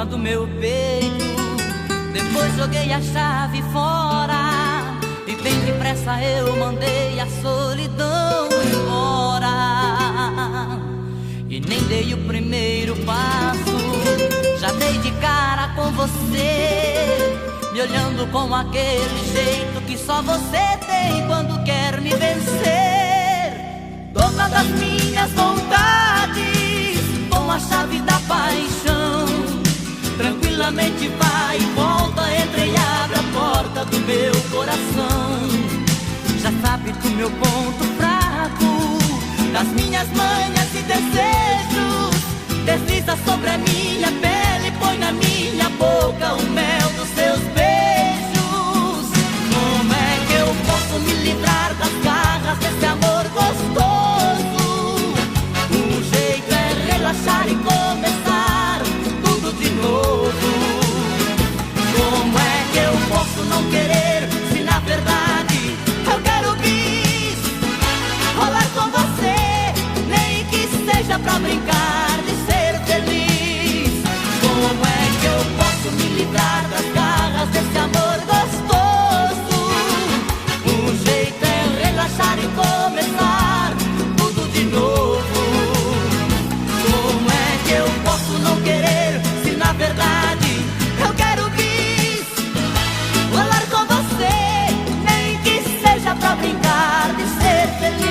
porta do meu peito. Depois joguei a chave fora e bem depressa eu mandei a solidão embora. E nem dei o primeiro passo, já dei de cara com você, me olhando com aquele jeito que só você tem quando quer me vencer. Dona das minhas vontades, com a chave da paixão, tranquilamente vai e volta, entra e abre a porta do meu coração. Já sabe do meu ponto fraco, das minhas manhas e desejos, desliza sobre a minha pele, põe na minha boca o mel dos seus beijos. Como é que eu posso me livrar das garras desse amor gostoso? O jeito é relaxar e começar tudo de novo. Como é que eu posso não querer, se na verdade eu quero bis, rolar com você, nem que seja pra brincar de ser feliz. Como é que eu posso me livrar das garras desse amor gostoso? O jeito é relaxar e começar tudo de novo. Como é que eu posso não querer, se na verdade eu quero bis, rolar com você, nem que seja pra brincar de ser feliz.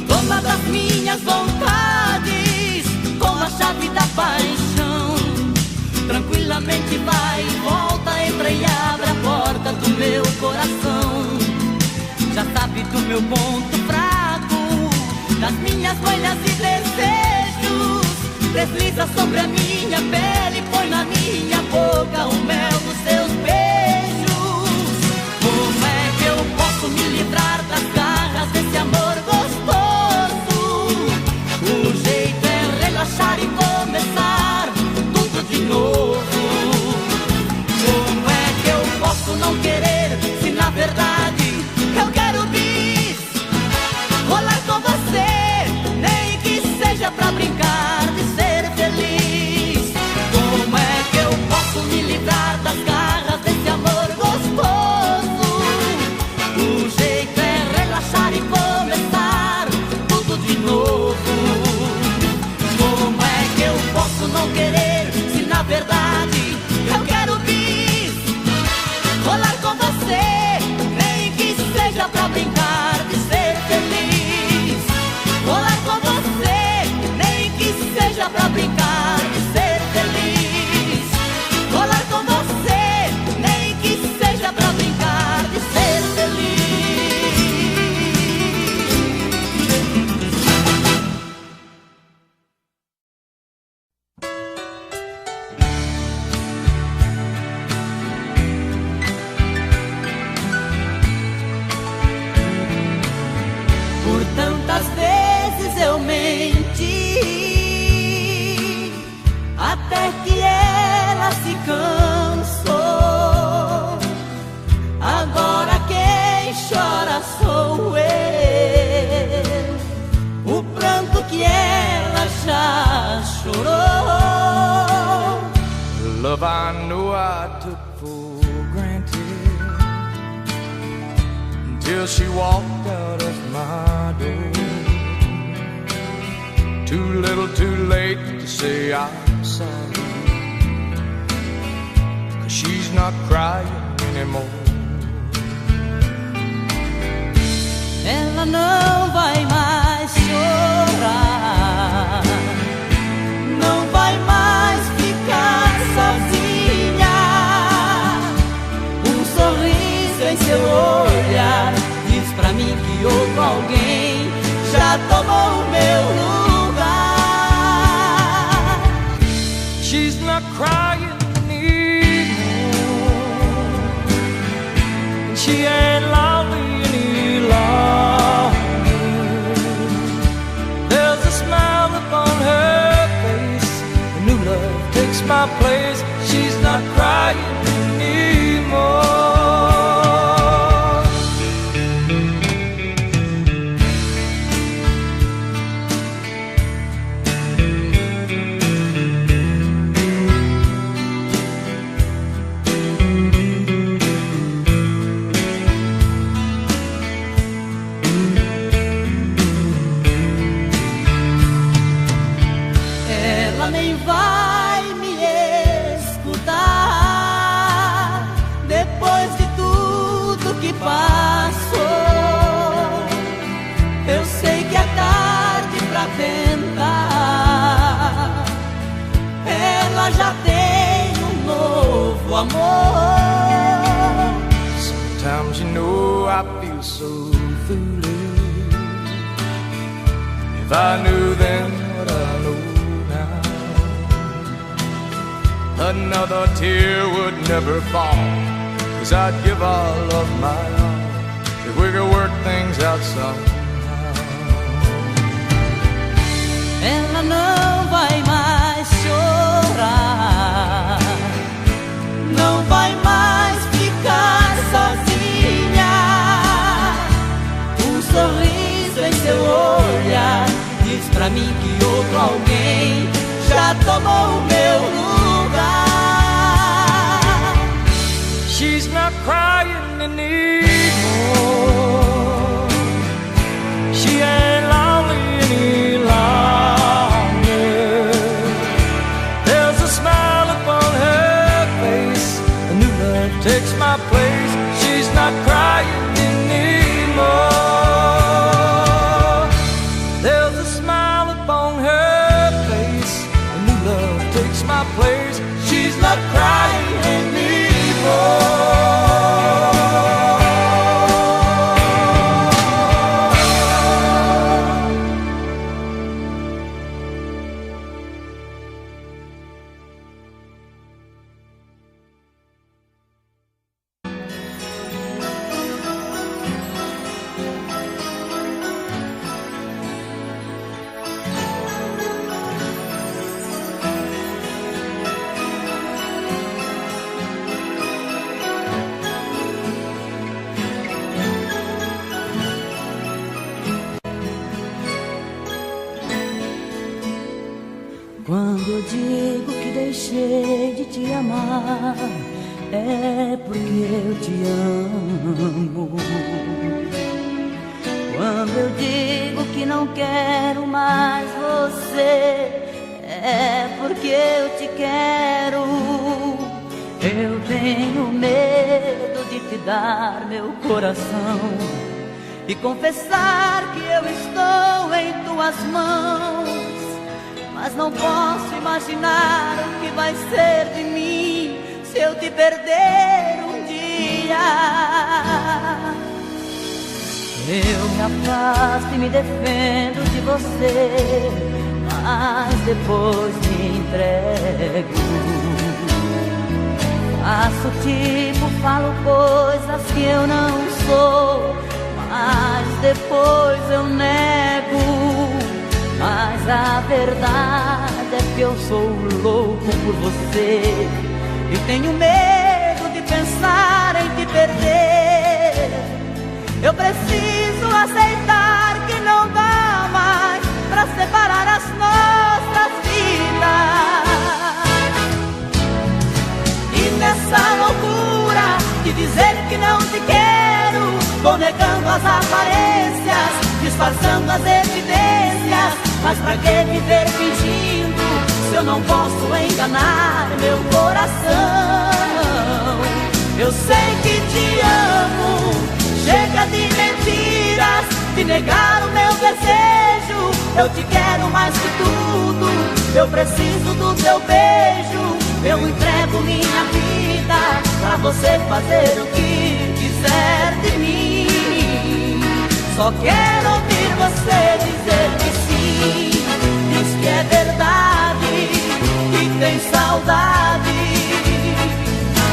Dona das minhas vontades, com a chave da paixão, tranquilamente vai e volta, entra e abre a porta do meu coração. Já sabe do meu ponto fraco, das minhas manhas e desejos, desliza sobre a minha pele, põe na minha boca o mel dos seus beijos. Como é que eu posso me livrar das garras desse amor gostoso? O jeito é relaxar e começar tudo de novo. Como é que eu posso não querer, se na verdade eu quero bis, rolar com você, nem que seja pra brincar de ser feliz. Como é que eu posso me livrar das garras desse amor gostoso? O jeito é relaxar e começar tudo de novo. Como é que eu posso não querer, se na verdade eu quero bis, rolar com você, nem que seja pra brincar de ser feliz. Rolar com você, nem que seja pra brincar de ser feliz. Rolar com você, nem que seja pra brincar de ser feliz. Por tantas vezes eu menti, até que ela se cansou. Agora quem chora sou eu, o pranto que ela já chorou. Love I knew I took for granted until she walked out of my door. Too little too late to say I'm sorry, 'cause she's not crying anymore. Ela não vai mais chorar, não vai mais ficar sozinha. Um sorriso em seu olhar diz pra mim que outro alguém já tomou o meu lugar. She's not crying anymore, and she ain't lonely any longer. my place. She's not crying anymore. Ela nem vai me escutar depois de tudo que passou. Eu sei que é tarde pra tentar. Ela já tem um novo amor. Sometimes you know I feel so foolish. If I knew then what I know now, another tear would never fall, 'cause I'd give all of my all if we could work things out somehow. Ela não vai mais chorar, não vai mais ficar sozinha. Um sorriso em seu olhar diz pra mim que outro alguém já tomou o meu lugar. She's not crying anymore. She ain't lonely any longer. There's a smile upon her face. A new love takes my place. She's not crying anymore. There's a smile upon her face. A new love takes my place. She's not crying anymore. Quando eu digo que deixei de te amar, é porque eu te amo. Quando eu digo que não quero mais você, é porque eu te quero. Eu tenho medo de te dar meu coração e confessar que eu estou em tuas mãos. Mas não posso imaginar o que vai ser de mim se eu te perder um dia. Eu me afasto e me defendo de você, mas depois me entrego. Faço tipo, falo coisas que eu não sou, mas depois eu nego. Mas a verdade é que eu sou louco por você e tenho medo de pensar em te perder. Eu preciso aceitar que não dá mais pra separar as nossas vidas. E nessa loucura de dizer que não te quero, vou negando as aparências, disfarçando as evidências. Mas pra que viver fingindo se eu não posso enganar meu coração? Eu sei que te amo, chega de mentiras, de negar o meu desejo. Eu te quero mais que tudo, eu preciso do teu beijo. Eu entrego minha vida pra você fazer o que quiser de mim. Só quero ouvir você dizer que sim. Diz que é verdade, que tem saudade,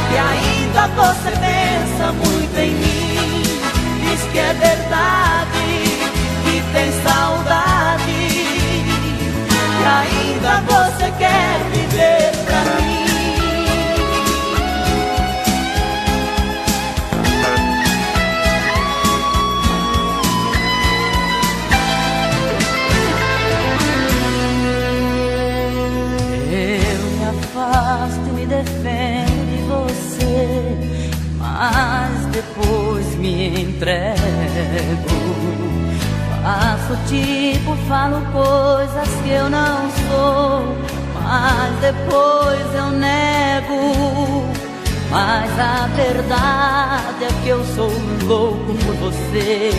que ainda você pensa muito em mim. Diz que é verdade, que tem saudade, que ainda você quer viver pra mim. mas depois me entrego. Faço tipo, falo coisas que eu não sou, mas depois eu nego. Mas a verdade é que eu sou louco por você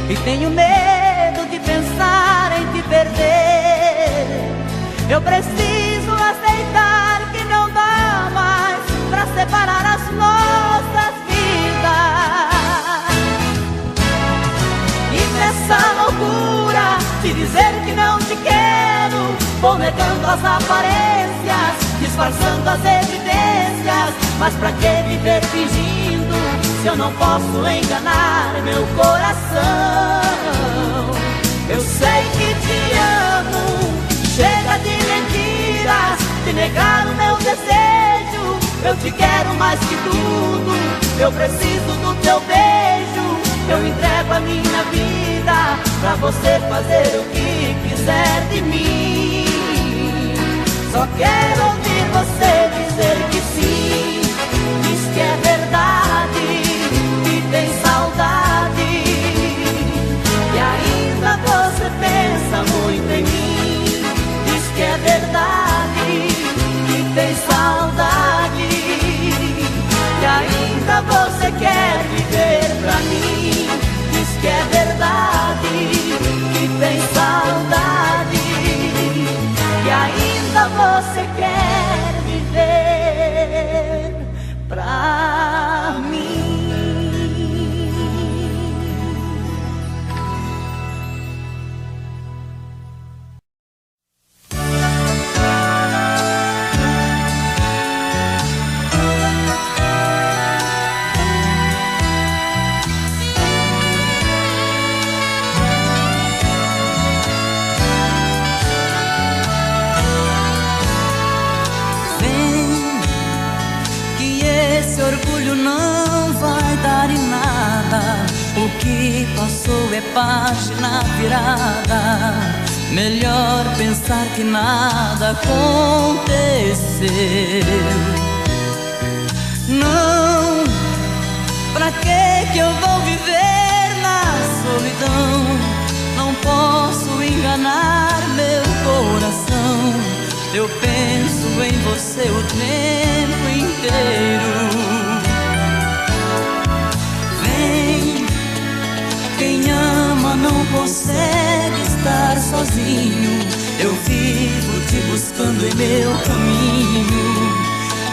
e tenho medo de pensar em te perder. Eu preciso aceitar que não dá mais pra separar as nossas vidas. E nessa loucura de dizer que não te quero, vou negando as aparências, disfarçando as evidências. Mas pra que viver fingindo se eu não posso enganar meu coração? Eu sei que te amo, chega de mentiras, de negar o meu desejo. Eu te quero mais que tudo, eu preciso do teu beijo. Eu entrego a minha vida pra você fazer o que quiser de mim. Só quero ouvir você dizer que sim. Diz que é verdade, que tem saudade, e ainda você pensa muito em mim. Diz que é verdade, que tem saudade, e ainda você quer viver pra mim. Diz que é verdade, que tem saudade, e ainda você quer viver pra mim. Orgulho não vai dar em nada. O que passou é página virada. Melhor pensar que nada aconteceu. Não, pra que eu vou viver na solidão? Não posso enganar meu coração. Eu penso em você o tempo inteiro. Vem, quem ama não consegue estar sozinho. Eu vivo te buscando em meu caminho,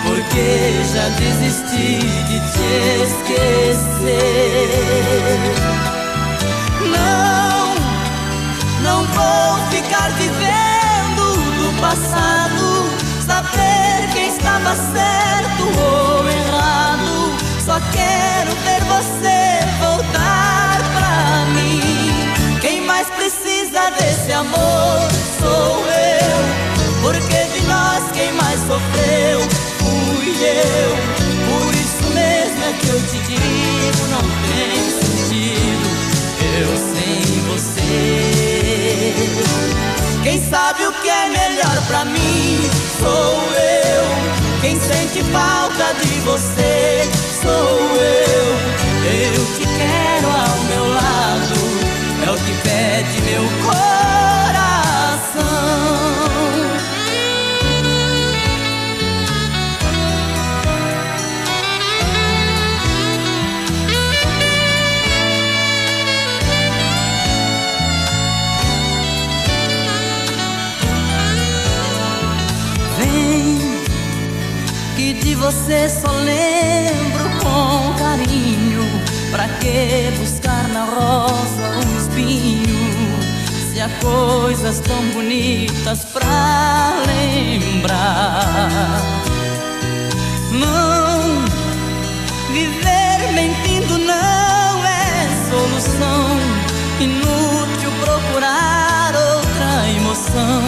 porque já desisti de te esquecer. Não, não vou ficar vivendo do passado, saber quem estava certo ou errado. Só quero ver você voltar pra mim. Quem mais precisa desse amor sou eu, porque de nós quem mais sofreu fui eu. Por isso mesmo é que eu te digo, não tem sentido eu sem você. Quem sabe o que é melhor pra mim sou eu. Quem sente falta de você sou eu. Eu te quero ao meu lado, é o que pede meu coração. Vem, que de você só lembro com carinho. Pra que buscar na rosa um espinho, se há coisas tão bonitas pra lembrar? Não, viver mentindo não é solução. Inútil procurar outra emoção.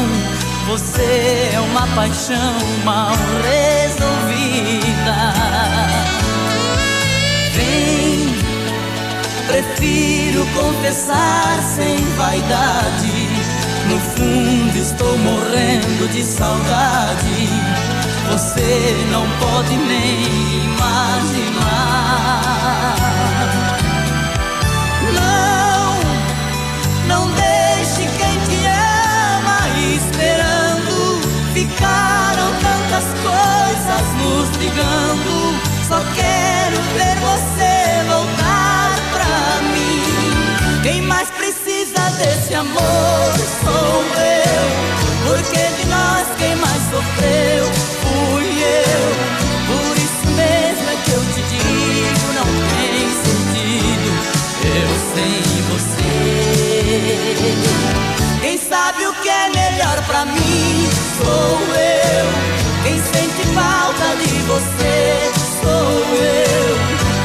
Você é uma paixão mal resolvida. Vem, prefiro confessar sem vaidade. No fundo estou morrendo de saudade. Você não pode nem imaginar. ligando, só quero ver você voltar pra mim. Quem mais precisa desse amor sou eu, porque de nós quem mais sofreu fui eu. Por isso mesmo é que eu te digo, não tem sentido eu sem você. Quem sabe o que é melhor pra mim sou eu. Quem sente falta de você sou eu.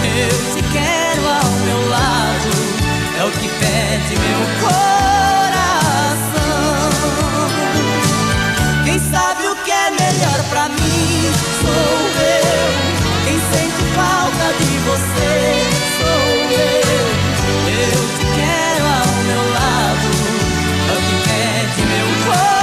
Eu te quero ao meu lado, é o que pede meu coração. Quem sabe o que é melhor pra mim sou eu. Quem sente falta de você sou eu. Eu te quero ao meu lado, é o que pede meu coração.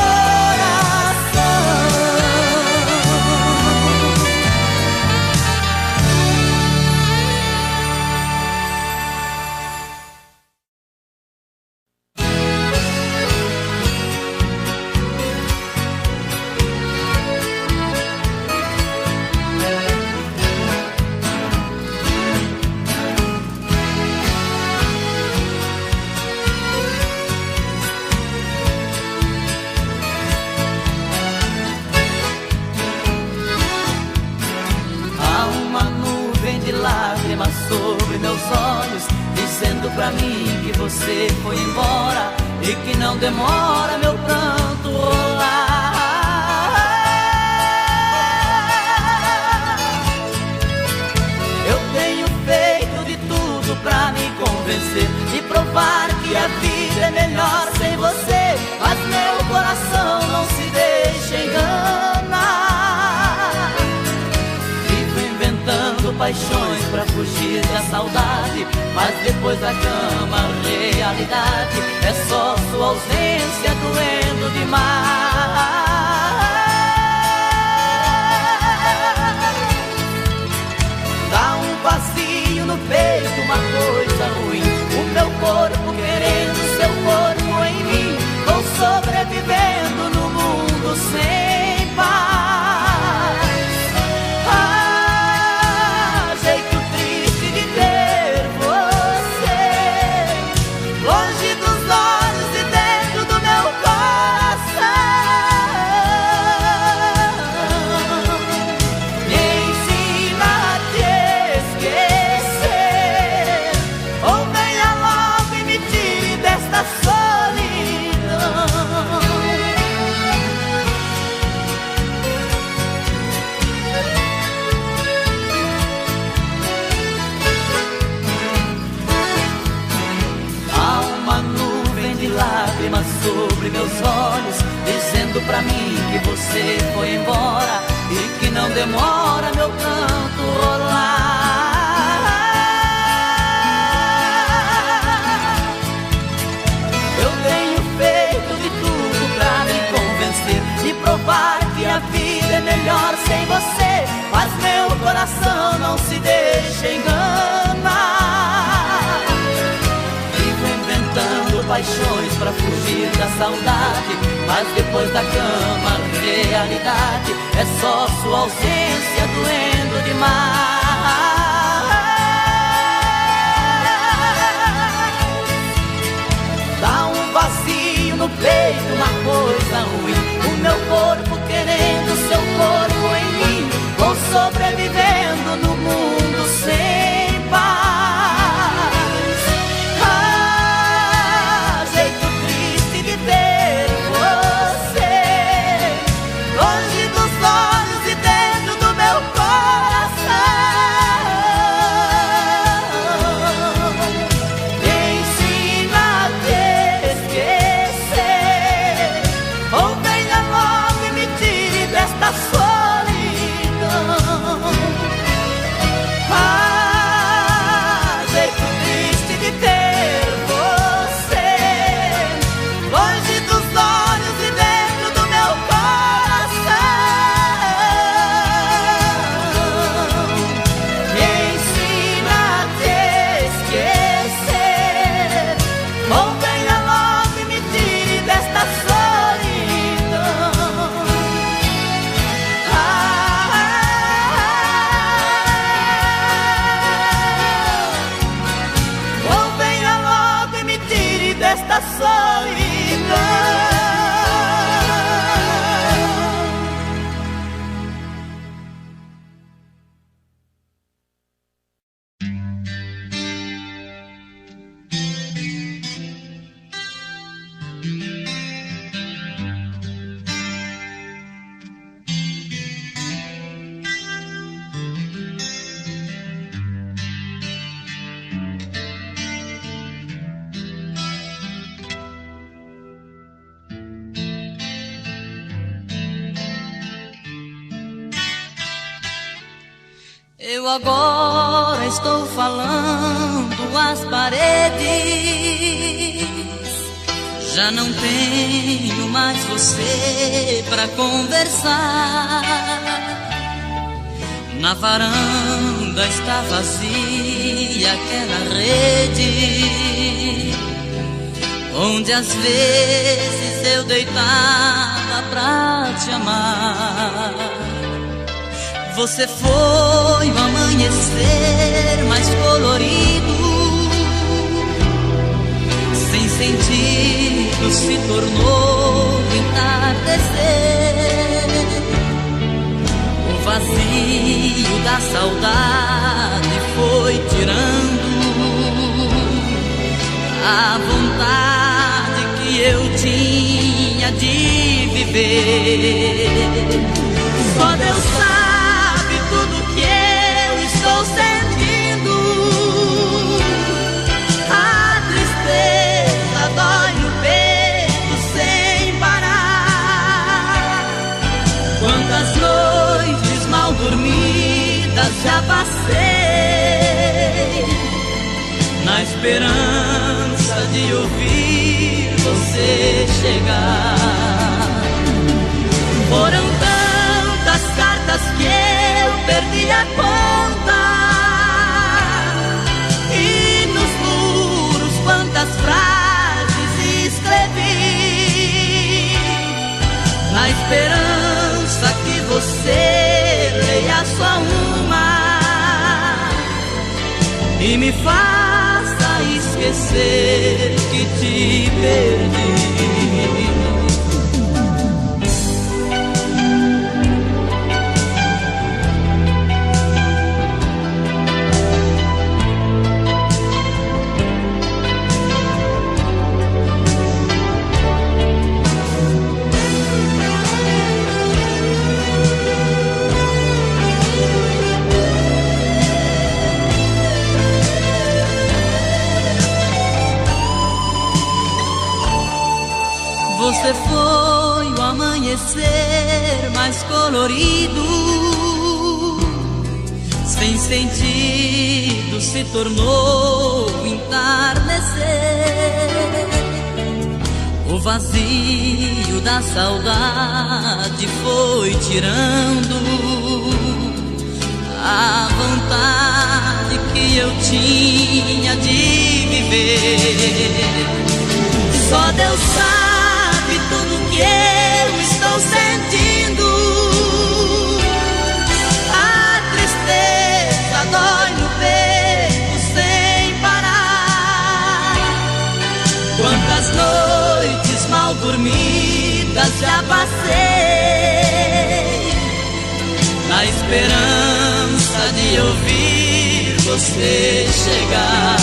Sobre meus olhos, dizendo pra mim que você foi embora e que não demora meu pranto rolar. Eu tenho feito de tudo pra me convencer e provar que a vida é melhor sem você, mas meu coração não se deixa enganar. Paixões pra fugir da saudade, mas depois da cama a realidade é só sua ausência doendo demais. Dá um vazio no peito, uma coisa ruim, o meu corpo querendo seu corpo em mim. Vou sobrevivendo no mundo sem paz. Sobre meus olhos, dizendo pra mim que você foi embora e que não demora meu canto rolar. Eu tenho feito de tudo pra me convencer e provar que a vida é melhor sem você, mas meu coração não se deixa enganar. Paixões pra fugir da saudade, mas depois da cama a realidade é só sua ausência doendo demais. Dá um vazio no peito, uma coisa ruim, o meu corpo querendo seu corpo em mim. Vou sobrevivendo no mundo sem paz. Oh, baby. Eu agora estou falando às paredes. Já não tenho mais você pra conversar. Na varanda está vazia aquela rede onde às vezes eu deitava pra te amar. Você foi o amanhecer mais colorido, sem sentido se tornou entardecer. O vazio da saudade foi tirando a vontade que eu tinha de viver. Só Deus sabe tudo que eu estou sentindo. A tristeza dói no peito sem parar. Quantas noites mal dormidas já passei na esperança de ouvir você chegar. Foram tantas cartas que eu perdi a conta, e nos muros quantas frases escrevi, na esperança que você leia só uma e me faça esquecer que te perdi. Você foi o amanhecer mais colorido, sem sentido se tornou entardecer. O vazio da saudade foi tirando a vontade que eu tinha de viver. Só Deus sabe tudo que eu estou sentindo. A tristeza dói no peito sem parar. Quantas noites mal dormidas já passei na esperança de ouvir você chegar.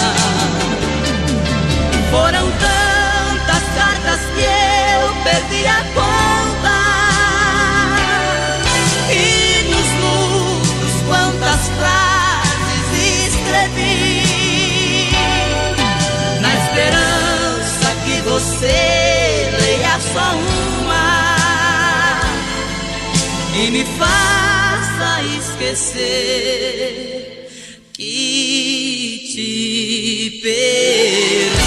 Foram tantas cartas que eu perdi a conta, e nos muros quantas frases escrevi, na esperança que você leia só uma e me faça esquecer que te perdi.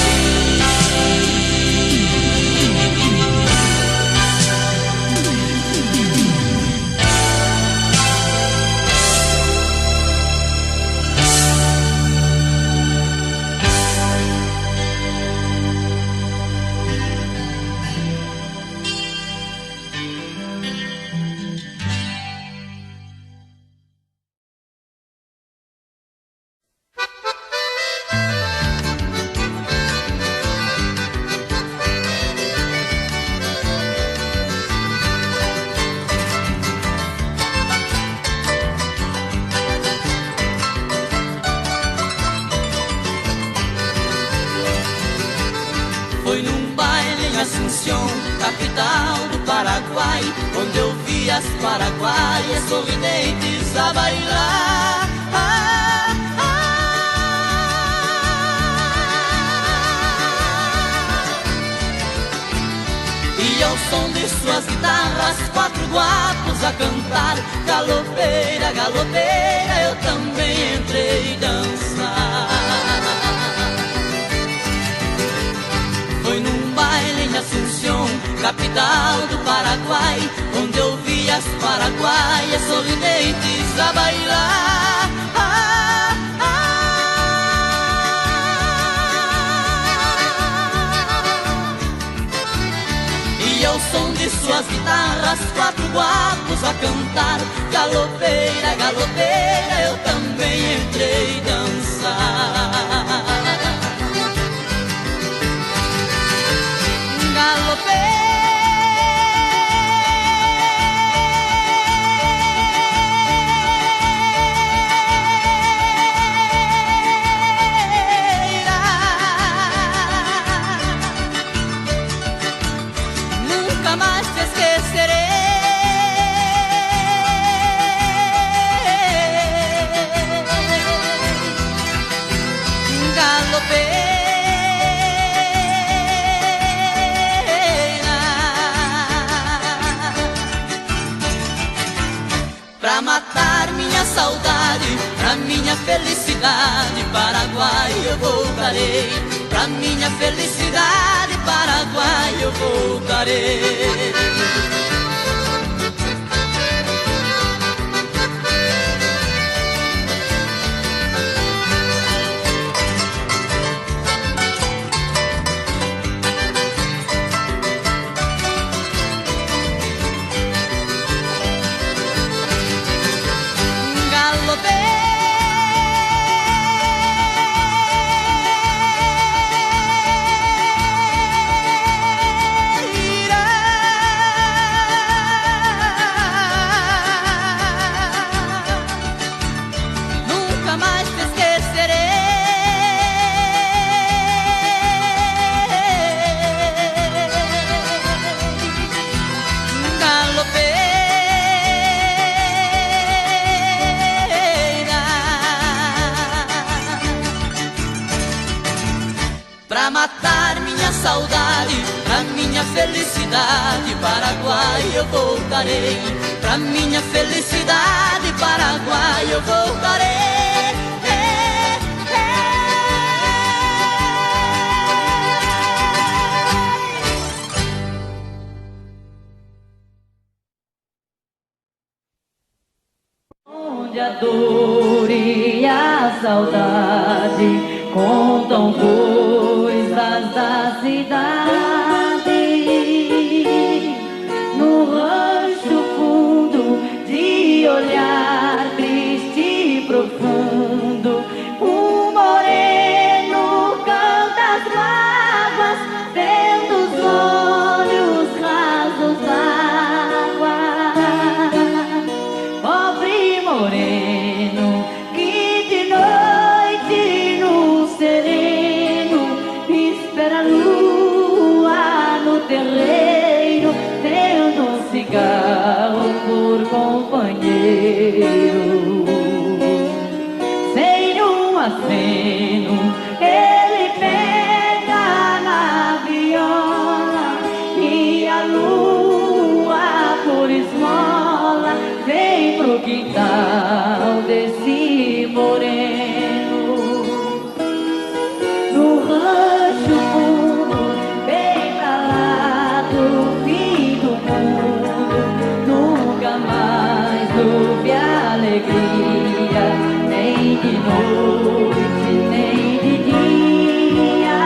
Capital do Paraguai, onde eu vi as paraguaias sorridentes a bailar. E ao som de suas guitarras, quatro guapos a cantar. Galopeira, galopeira, eu também litoral do Paraguai, onde eu vi as paraguaias sorridentes a bailar. E ao som de suas guitarras, 4 guapos a cantar. Galopeira, galopeira, eu também entrei dançar. Galopeira, nunca mais te esquecerei. Pra matar minha saudade, pra minha felicidade, Paraguai eu voltarei. Pra minha felicidade, Paraguai eu voltarei. Pra matar minha saudade, pra minha felicidade, Paraguai eu voltarei. Pra minha felicidade, Paraguai eu voltarei. Onde a dor e a saudade contam coisas da cidade, no rancho fundo de olhar triste e profundo, um moreno canta as mágoas, tendo os olhos rasos d'água. Pobre moreno que de noite no sereno espera a lua no terreiro, tendo um cigarro por companheiro. Sem um aceno ele pega na viola e a lua por esmola vem pro quintal desse moreno. No rancho fundo, bem pra lá do fim do mundo, nunca mais houve alegria, nem de noite, nem de dia.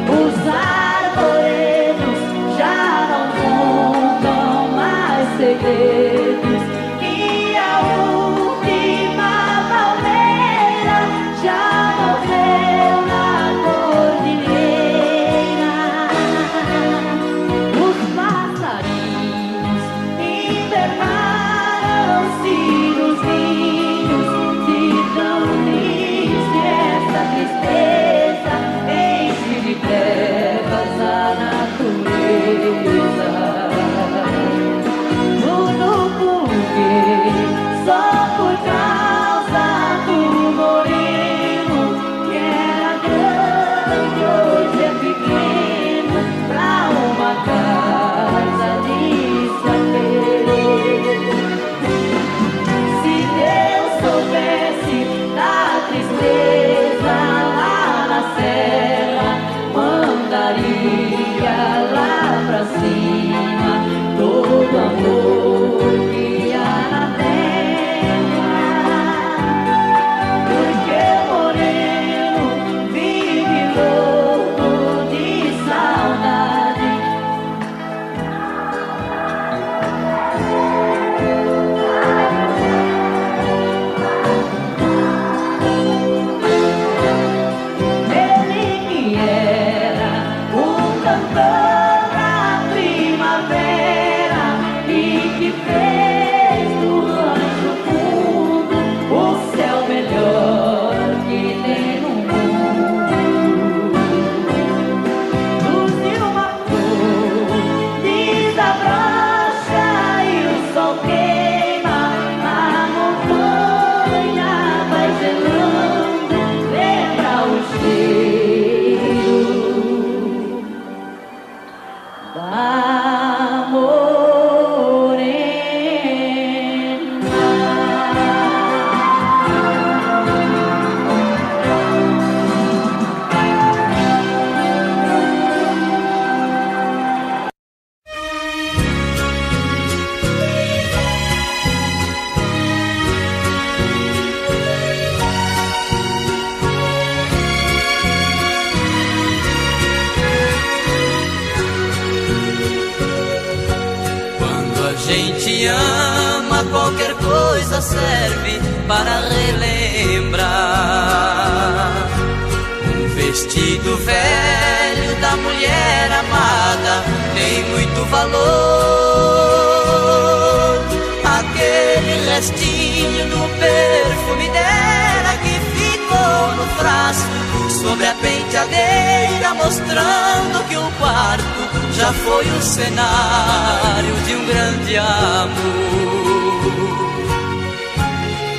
Os arvoredos já não contam mais segredos, e a última palmeira já morreu na cordilheira. Os passarinhos internaram-se nos ninhos, de tão triste essa tristeza enche de trevas a natureza. Tudo gente ama, qualquer coisa serve para relembrar. Um vestido velho da mulher amada tem muito valor. Aquele restinho do perfume dela que ficou no frasco sobre a penteadeira, mostrando que o quarto já foi o cenário de um grande amor.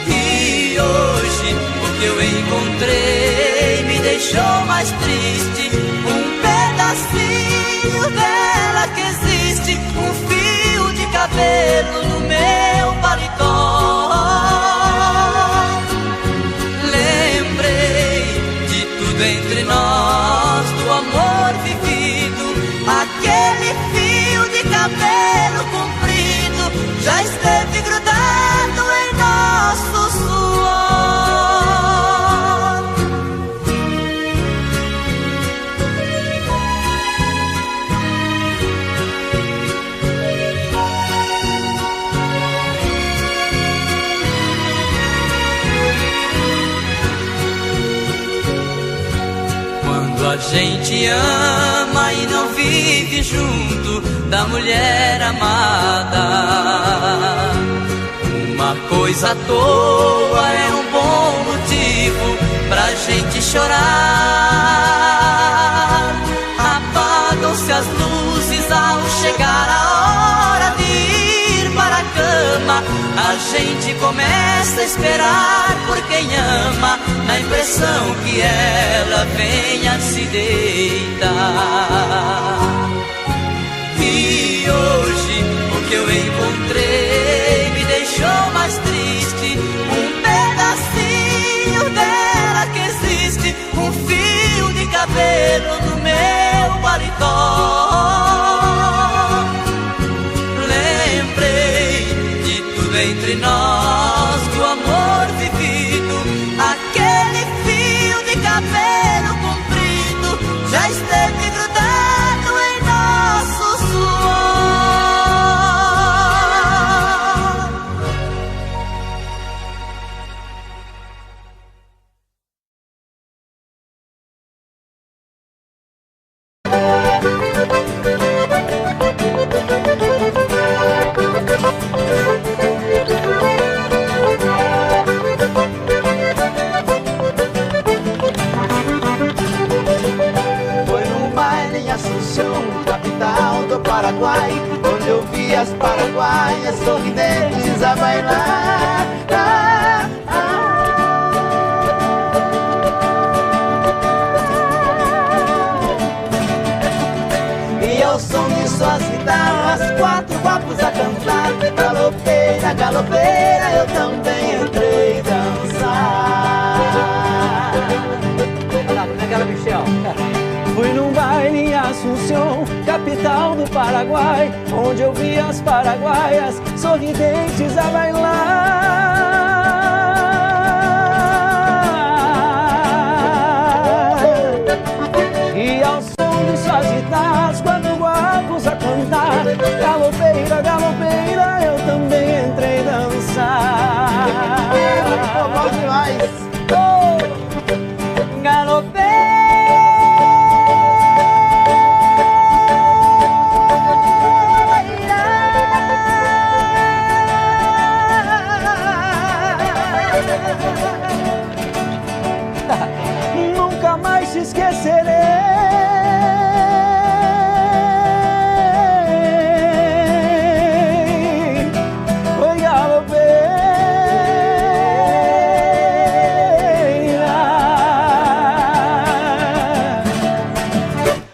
E hoje o que eu encontrei me deixou mais triste. Um pedacinho dela que existe, um fio de cabelo no meu paletó. Lembrei de tudo entre nós, do amor vivido. Aquele fio de cabelo comprido já esteve grudado em nosso suor. Quando a gente ama e não vive junto da mulher amada, uma coisa à toa é um bom motivo pra gente chorar. Apagam-se as luzes ao chegar a hora de ir para a cama. A gente começa a esperar por quem ama, na impressão que ela venha se deitar. E hoje o que eu encontrei me deixou mais triste. Um pedacinho dela que existe, um fio de cabelo no meu paletó. Lembrei de tudo entre nós, do amor vivido. Aquele fio de cabelo comprido já esteve grudado em nosso Paraguai, onde eu vi as paraguaias sorridentes a bailar. E ao som de suas guitarras, quatro guapos a cantar. Galopeira, galopeira, eu também entrei dançar. Naquela Michel. Fui num baile em Assunção, capital do Paraguai, onde eu vi as paraguaias sorridentes a bailar. E ao som de suas guitarras, quatro guapos a cantar. Galopeira, galopeira, eu também entrei dançar. Bom demais. Oh, galopeira. Nunca mais te esquecerei. Oi, galopeira,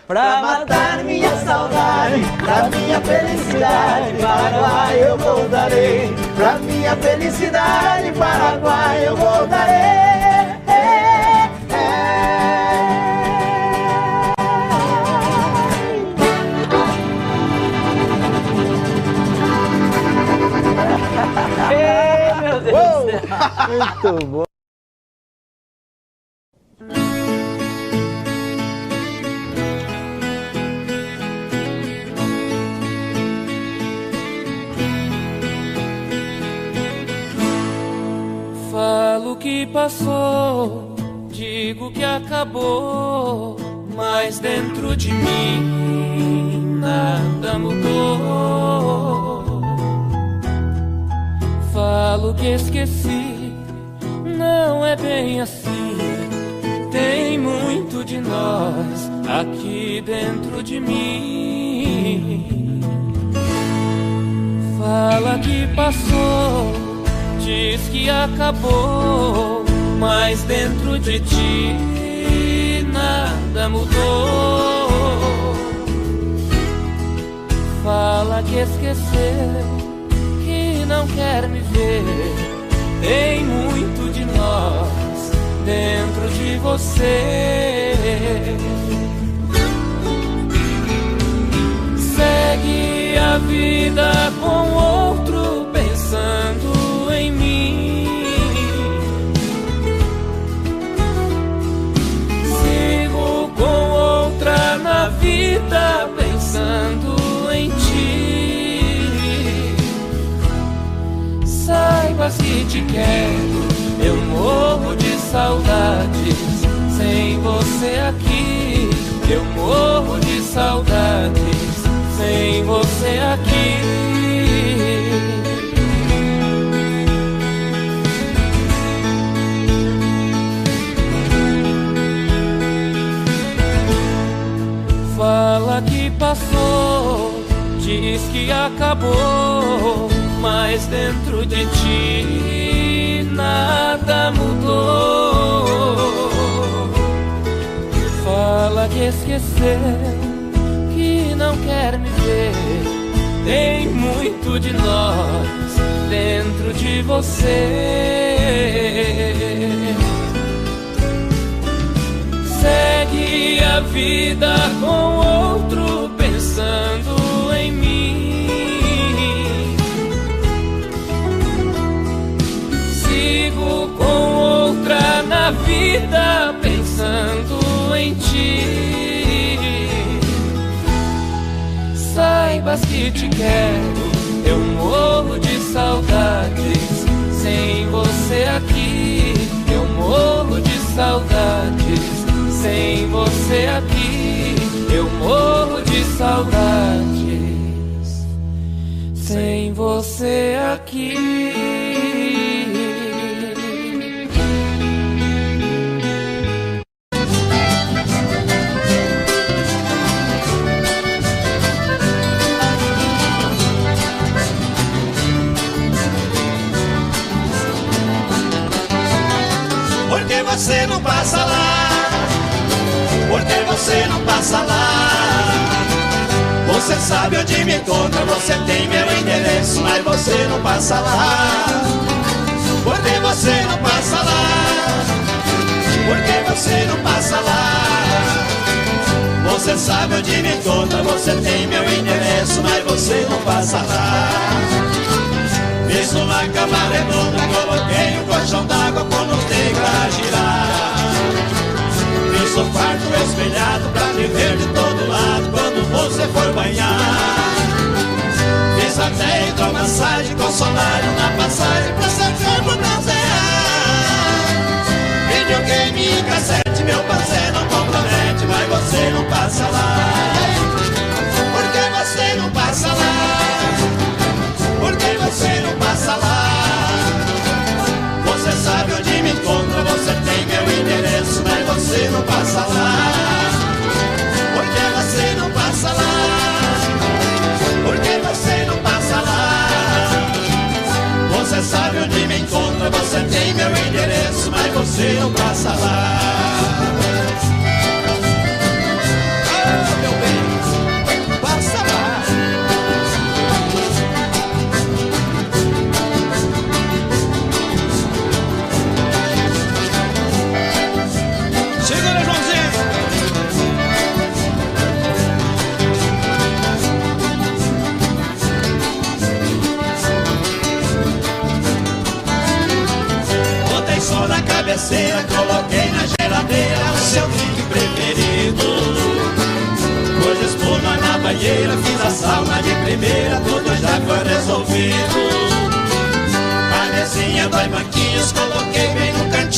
pra matar minha saudade, pra minha felicidade, Paraguai eu voltarei. Pra minha felicidade, Paraguai eu voltarei. Ei, meu Deus do céu. Muito bom. que passou, digo que acabou, mas dentro de mim nada mudou. Falo que esqueci, não é bem assim. Tem muito de nós aqui dentro de mim. Fala que passou, diz que acabou, mas dentro de ti nada mudou. Fala que esqueceu, que não quer me ver. Tem muito de nós dentro de você. Segue a vida com outro pensando em mim. Sigo com outra na vida pensando em ti. Saiba se te quero, eu morro de saudades sem você aqui. Eu morro de saudades sem você aqui. Fala que passou, diz que acabou, mas dentro de ti nada mudou. Fala que esqueceu, que não quer me ver. Tem muito de nós dentro de você. Segue a vida com outro pensando em mim. Sigo com outra na vida pensando em ti. Saibas que te quero, eu morro de saudades sem você aqui. Eu morro de saudades sem você aqui. Eu morro de saudades sem você aqui. Porque você não passa lá? Porque você não passa lá? Você sabe onde me encontra, você tem meu endereço, mas você não passa lá. Porque você não passa lá? Porque você não passa lá? Você sabe onde me encontra, você tem meu endereço, mas você não passa lá. Fiz uma cama redonda, coloquei um colchão d'água com luz de pra girar. Fiz o quarto espelhado pra te ver de todo lado quando você for banhar. Fiz até hidromassagem com solário na passagem pra seu corpo bronzear. Videogame e cassete, meu parceiro não compromete, mas você não passa lá. Porque você não passa lá? Porque você não passa lá? Você sabe onde me encontra, você tem meu endereço, mas você não passa lá. Porque você não passa lá? Porque você não passa lá? Você sabe onde me encontra, você tem meu endereço, mas você não passa lá. Oh, meu bem, passa lá. Segura, Joãozinho. Botei só na cabeceira, coloquei na geladeira o seu drink preferido. Pus espuma na banheira, fiz a sauna de primeira, tudo já foi resolvido. A mesinha, 2 banquinhos, coloquei bem no cantinho.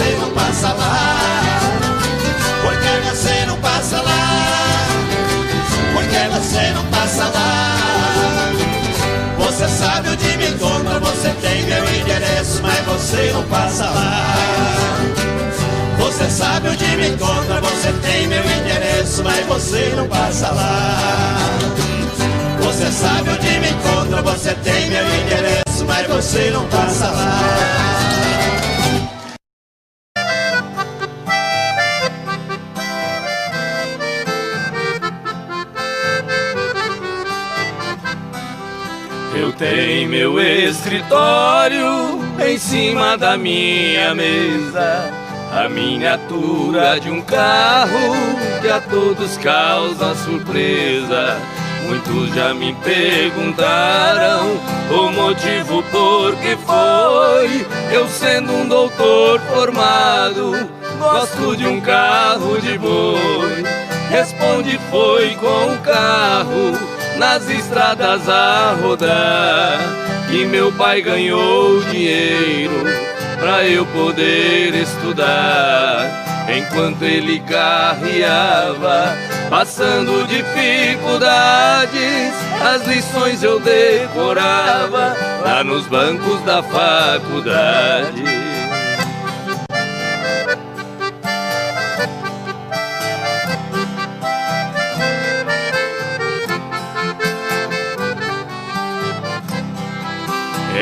você não passa lá? Por que você não passa lá? Por que você não passa lá? Você sabe onde me encontra, você tem meu endereço, mas você não passa lá. Você sabe onde me encontra, você tem meu endereço, mas você não passa lá. Você sabe onde me encontra, você tem meu endereço, mas você não passa lá. Eu tenho meu escritório em cima da minha mesa, a miniatura de um carro que a todos causa surpresa. Muitos já me perguntaram o motivo por que foi. Eu sendo um doutor formado, gosto de um carro de boi. Responde, foi com o carro nas estradas a rodar que meu pai ganhou dinheiro pra eu poder estudar. Enquanto ele carreava, passando dificuldades, as lições eu decorava lá nos bancos da faculdade.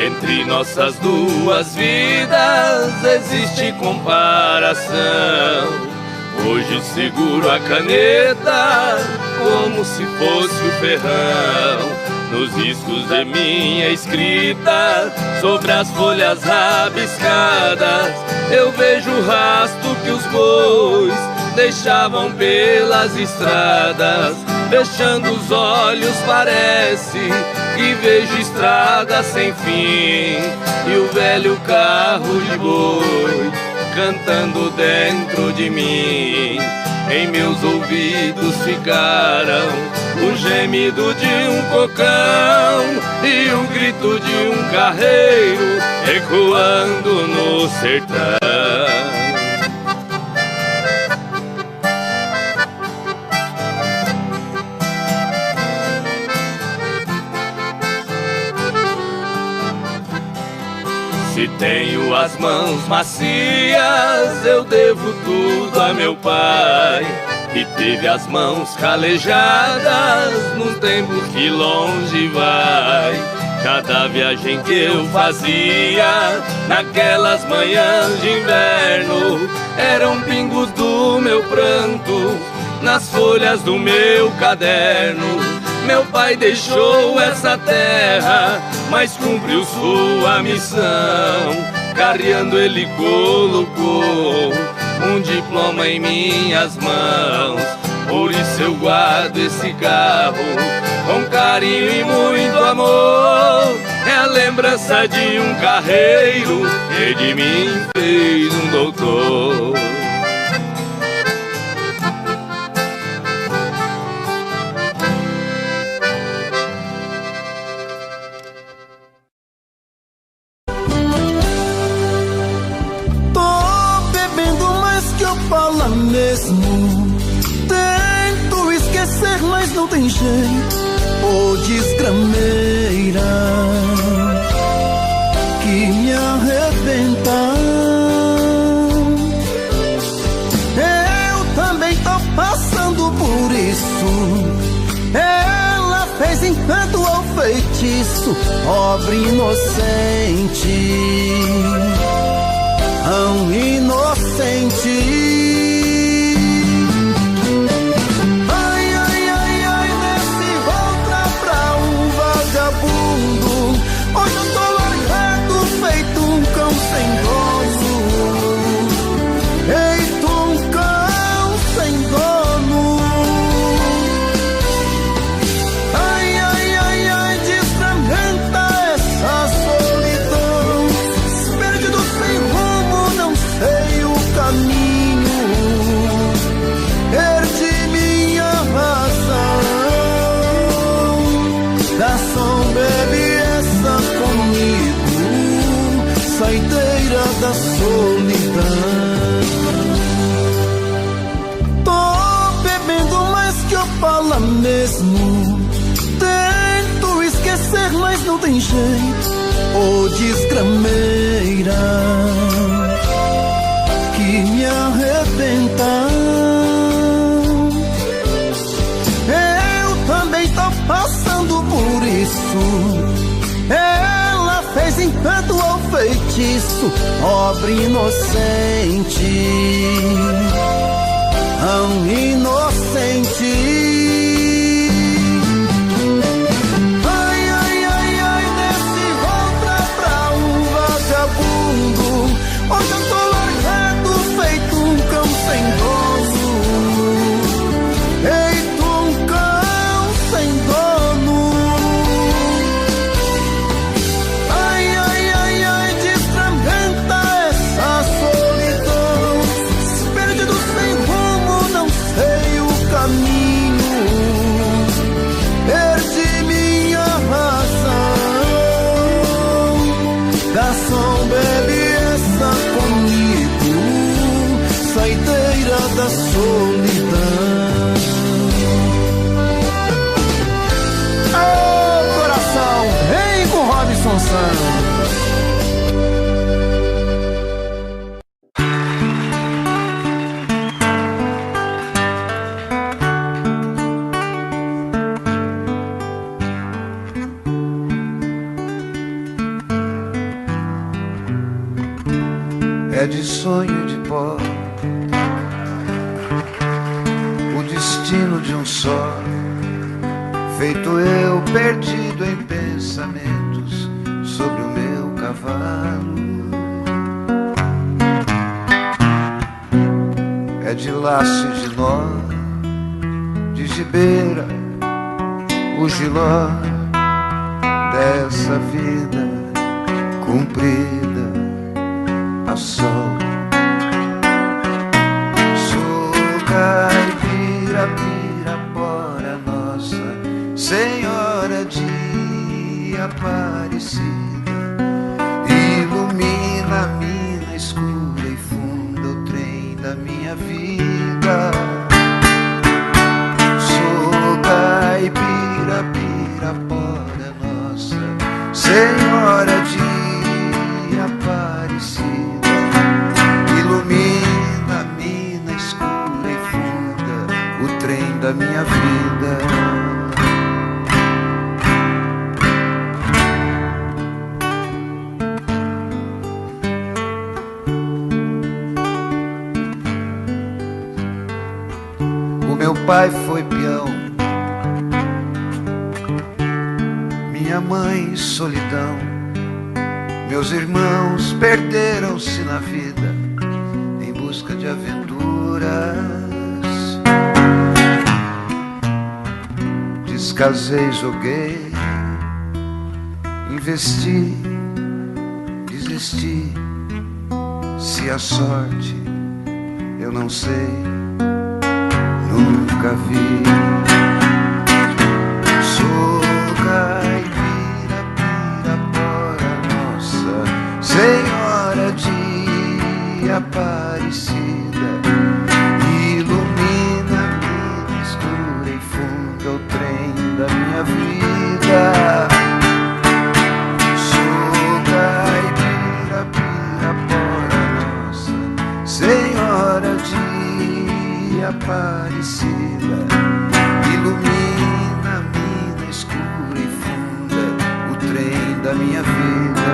Entre nossas duas vidas existe comparação. Hoje seguro a caneta como se fosse o ferrão. Nos riscos de minha escrita, sobre as folhas rabiscadas, eu vejo o rastro que os bois deixavam pelas estradas. Fechando os olhos parece que vejo estrada sem fim, e o velho carro de boi cantando dentro de mim. Em meus ouvidos ficaram o gemido de um cocão e o grito de um carreiro ecoando no sertão. Se tenho as mãos macias, eu devo tudo a meu pai, que teve as mãos calejadas num tempo que longe vai. Cada viagem que eu fazia naquelas manhãs de inverno eram pingos do meu pranto nas folhas do meu caderno. Meu pai deixou essa terra, mas cumpriu sua missão. Carreando ele colocou um diploma em minhas mãos. Por isso eu guardo esse carro com carinho e muito amor. É a lembrança de um carreiro que de mim fez um doutor. Mesmo tento esquecer, mas não tem jeito. Ô desgrameira que me arrebenta. Eu também tô passando por isso. Ela fez encanto ao feitiço, pobre inocente, tão inocente. Hoje eu tô largado, feito um cão sem dono. Feito um cão sem dono. Ai, ai, ai, ai, desfragmenta essa solidão. Perdido sem rumo, não sei o caminho. fala mesmo. Tento esquecer, mas não tem jeito. Ô desgrameira que me arrebenta. Eu também tô passando por isso. Ela fez encanto ou feitiço, pobre inocente, tão inocente. Ai, ai, ai, ai, desse volta pra um vagabundo. Hoje eu tô largado, feito um cão sem dono. Feito um cão sem dono. Ai, ai, ai, ai, desfragmenta essa solidão. Perdido sem rumo, não sei o caminho. Perdi minha razão. Garçom, bebe essa comigo. Saideira da solidão. Ô coração, vem com Robson Santos. É de sonho de pó o destino de um só, feito eu perdido em pensamentos sobre o meu cavalo. É de laço e de nó, de gibeira o giló dessa vida cumprida a sol. Sou caipira, pirapora nossa Senhora de Aparecida. Ilumina a mina escura e funda o trem da minha vida. Sou caipira, pirapora nossa Senhora de Aparecida. Ilumina a mina escura e funda o trem da minha vida. O meu pai foi peão, minha mãe solidão. Meus irmãos perderam-se na vida em busca de aventuras. Descasei, joguei, investi, desisti. Se a sorte eu não sei, nunca vi. Sou caipira, pirapora nossa Senhora de Aparecida. Ilumina a mina escura e funda o trem da minha vida. Sou caipira, pirapora nossa Senhora de Aparecida. Ilumina a mina escura e funda o trem da minha vida.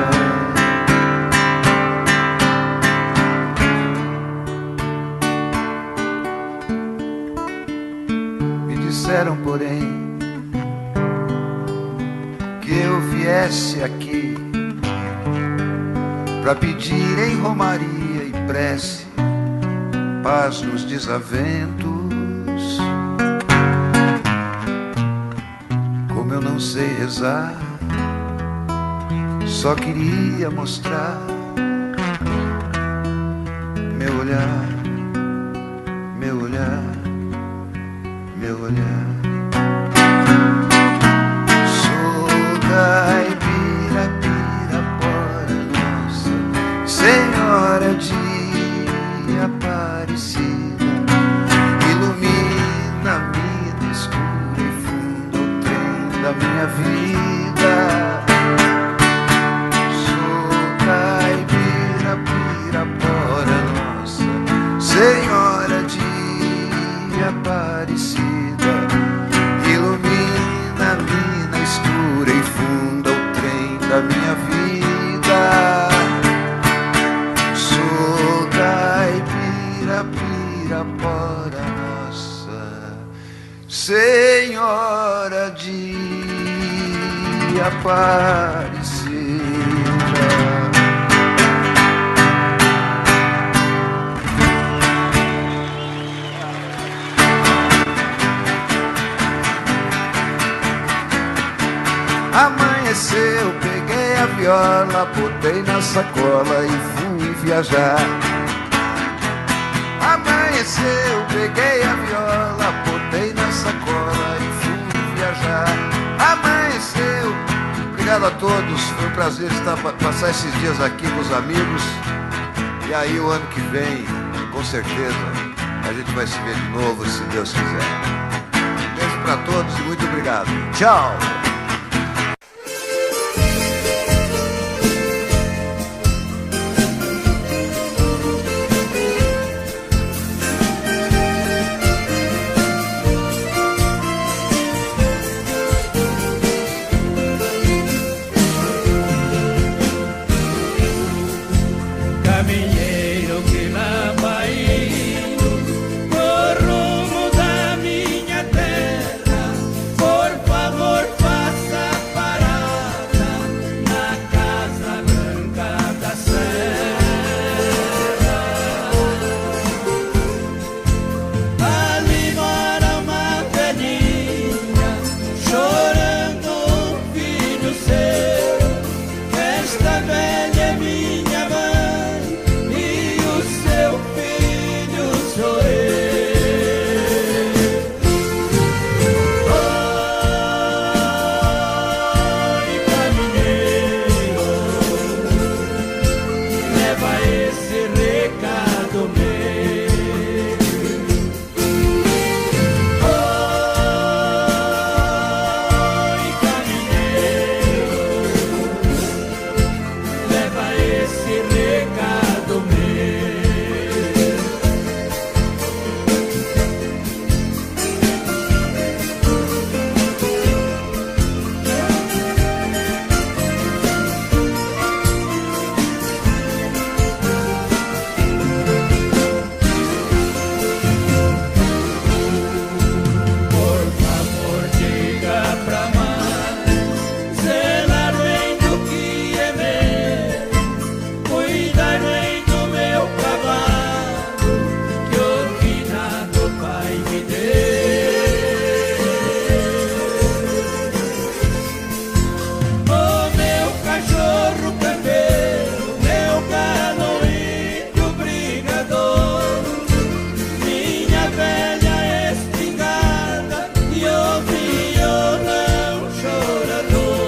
Disseram, porém, que eu viesse aqui pra pedir em romaria e prece paz nos desaventos. Como eu não sei rezar, só queria mostrar meu olhar, meu olhar, meu olhar. Sou caipira, pirapora nossa Senhora de Aparecida. Ilumina a mina escura vida. Sou caipira, pirapora nossa, Senhora de Aparecida. Ilumina a mina escura e funda o trem da minha vida. Sou caipira, pirapora nossa, Senhora de Aparecida. Amanheceu, peguei a viola, botei na sacola e fui viajar. Amanheceu, peguei a viola, botei na sacola e fui viajar. Amanheceu, obrigado a todos, foi um prazer passar esses dias aqui com os amigos. E aí o ano que vem, com certeza, a gente vai se ver de novo, se Deus quiser. Um beijo pra todos e muito obrigado. Tchau! Caminheiro que lá vai indo no rumo da minha terra, por favor faça parada na Casa Branca da Serra. Ali mora uma velhinha chorando um filho seu. Esta velha é minha mãe e o seu filho sou eu. Oi, caminheiro, leva esse recado meu. Oi, caminheiro, leva esse recado meu. Por favor, diga pra mãe zelar bem do que é meu, cuidar bem do meu cavalo que o finado pai me deu. O meu cachorro campeiro, meu galo índio brigador, minha velha espingarda e o violão chorador.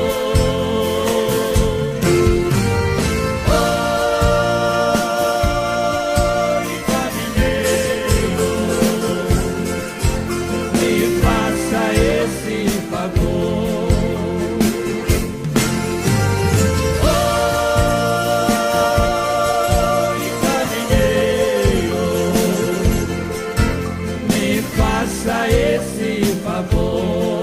Oi, caminheiro, me faça esse favor. Oi, caminheiro, me faça esse favor.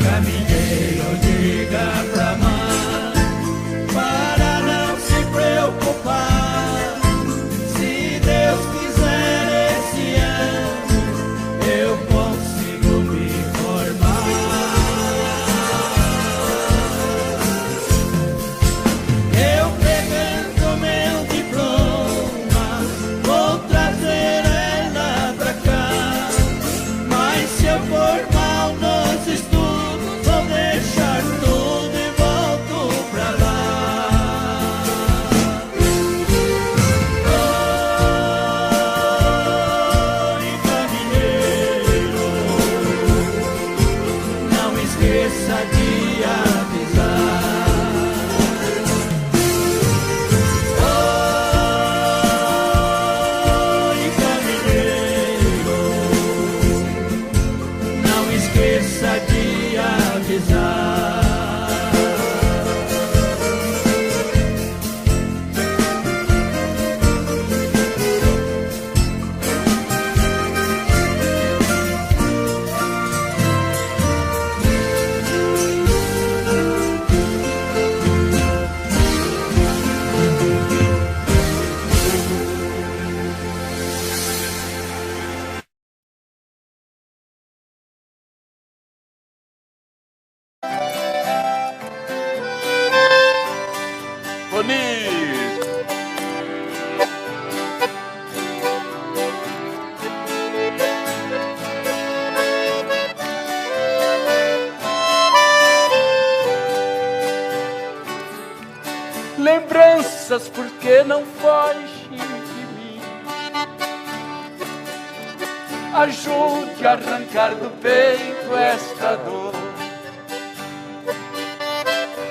Caminheiro, diga pra mãe para não se preocupar. Se Deus quiser Tony. Lembranças, porque não foge de mim. Ajude a arrancar do peito esta dor.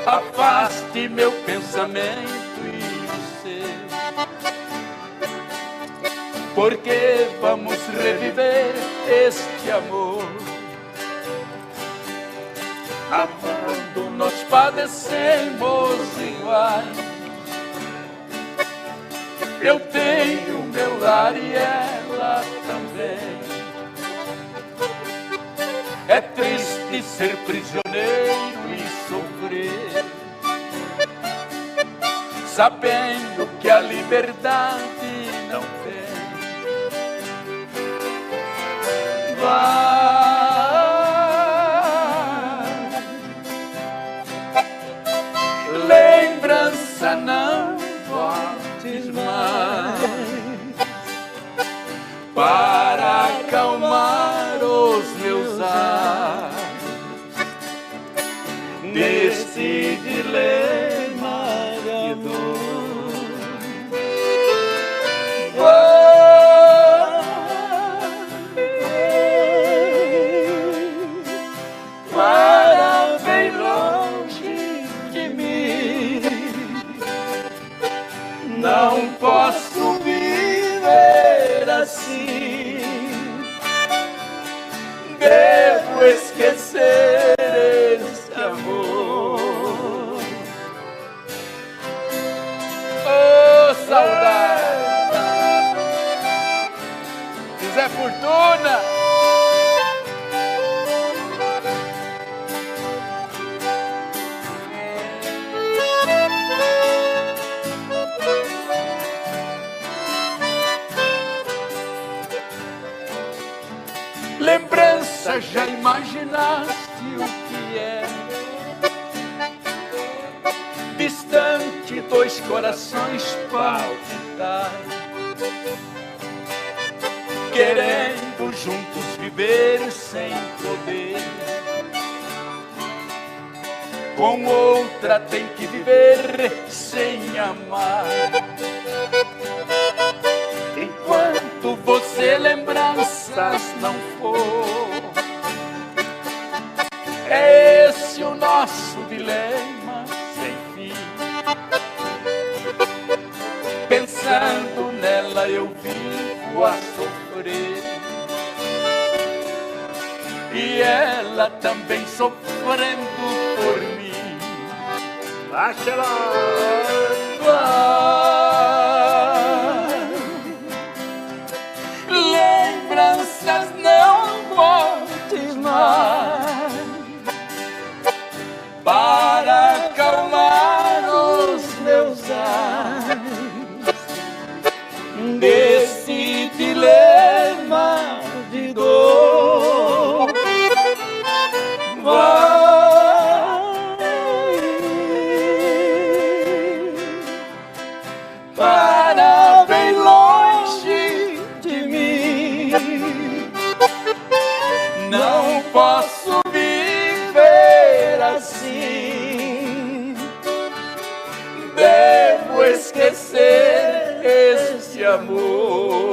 Afaste meu pensamento e o seu, porque vamos reviver este amor. Amando nós padecemos iguais. Eu tenho meu lar e ela também. É triste ser prisioneiro e sofrer, sabendo que a liberdade não tem. Lembrança, não voltes mais, para acalmar os meus ais neste dilema de dor. Para bem longe de mim, não posso viver assim. Devo esquecer esse amor. Oh, saudade! Zé Fortuna! Lembrança, já imaginaste o que é? Distante, dois corações palpitar, querendo juntos viver sem poder. Com outra tem que viver sem amar. Enquanto você lembranças não for, é esse o nosso dilema sem fim. Pensando nela eu vivo a sofrer, e ela também sofrendo por mim. Baixa lembranças, não voltes mais, para acalmar os meus ais desse dilema de dor. Para bem longe de mim, não posso viver assim. Devo esquecer este amor.